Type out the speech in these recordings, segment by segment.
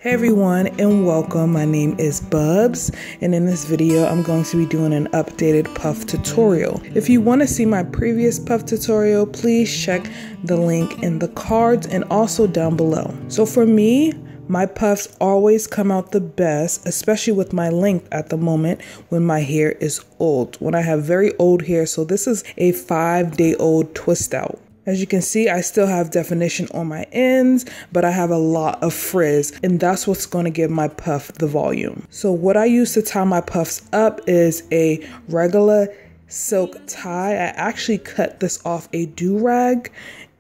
Hey everyone and welcome. My name is Bubs and in this video I'm going to be doing an updated puff tutorial. If you want to see my previous puff tutorial, please check the link in the cards and also down below. So for me, my puffs always come out the best, especially with my length at the moment when my hair is old, when I have very old hair. So this is a 5-day-old twist out. As you can see, I still have definition on my ends, but I have a lot of frizz, and that's what's going to give my puff the volume. So what I use to tie my puffs up is a regular silk tie. I actually cut this off a do-rag,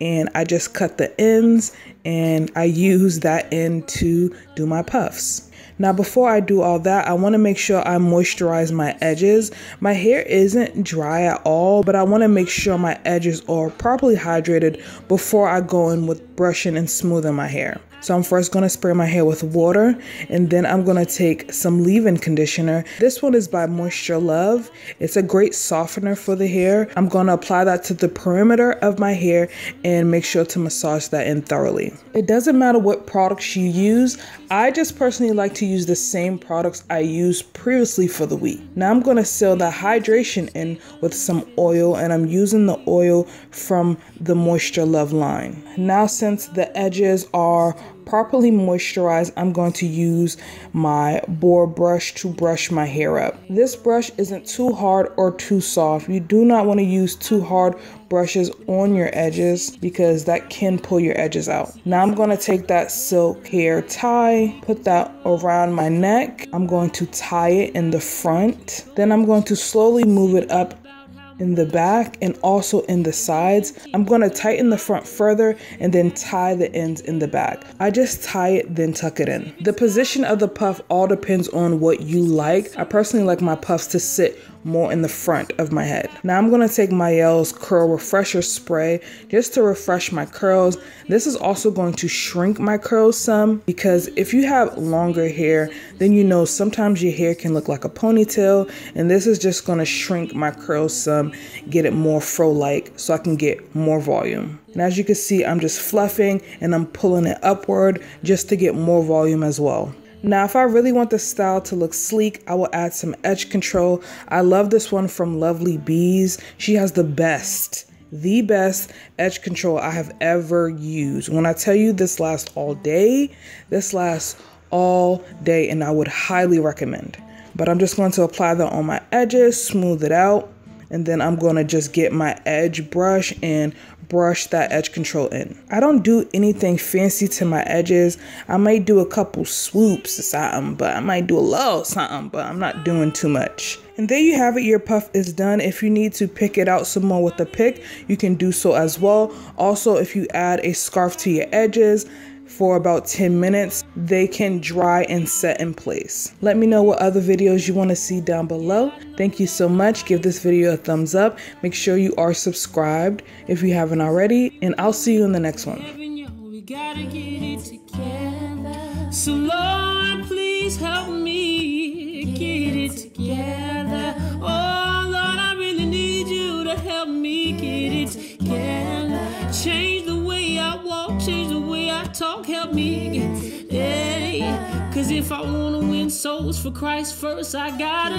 and I just cut the ends, and I use that end to do my puffs. Now, before I do all that, I want to make sure I moisturize my edges. My hair isn't dry at all, but I want to make sure my edges are properly hydrated before I go in with brushing and smoothing my hair. So I'm first going to spray my hair with water, and then I'm going to take some leave-in conditioner. This one is by Moisture Love. It's a great softener for the hair. I'm going to apply that to the perimeter of my hair and make sure to massage that in thoroughly. It doesn't matter what products you use. I just personally like to use the same products I used previously for the week. Now I'm going to seal that hydration in with some oil, and I'm using the oil from the Moisture Love line. Now, since the edges are properly moisturized, I'm going to use my boar brush to brush my hair up. This brush isn't too hard or too soft. You do not want to use too hard brushes on your edges because that can pull your edges out. Now I'm going to take that silk hair tie, put that around my neck. I'm going to tie it in the front. Then I'm going to slowly move it up in the back and also in the sides. I'm going to tighten the front further and then tie the ends in the back. I just tie it, then tuck it in. The position of the puff all depends on what you like. I personally like my puffs to sit more in the front of my head. Now I'm going to take Miel's Curl Refresher Spray just to refresh my curls. This is also going to shrink my curls some, because if you have longer hair, then you know sometimes your hair can look like a ponytail, and this is just going to shrink my curls some, get it more fro-like so I can get more volume. And as you can see, I'm just fluffing and I'm pulling it upward just to get more volume as well. Now, if I really want the style to look sleek, I will add some edge control. I love this one from Lovely Bees. She has the best edge control I have ever used. When I tell you this lasts all day, this lasts all day, and I would highly recommend. But I'm just going to apply that on my edges, smooth it out, and then I'm going to just get my edge brush and brush that edge control in. I don't do anything fancy to my edges. I might do a couple swoops or something, but I might do a little something, but I'm not doing too much. And there you have it. Your puff is done. If you need to pick it out some more with the pick, you can do so as well. Also, if you add a scarf to your edges for about 10 minutes, they can dry and set in place. Let me know what other videos you want to see down below. Thank you so much. Give this video a thumbs up. Make sure you are subscribed if you haven't already, and I'll see you in the next one. We gotta get it together. So Lord, please help me get it together. Oh Lord, I really need you to help me get it together. Change the way I walk, change the way I talk, help me get it. Cause if I wanna win souls for Christ first, I gotta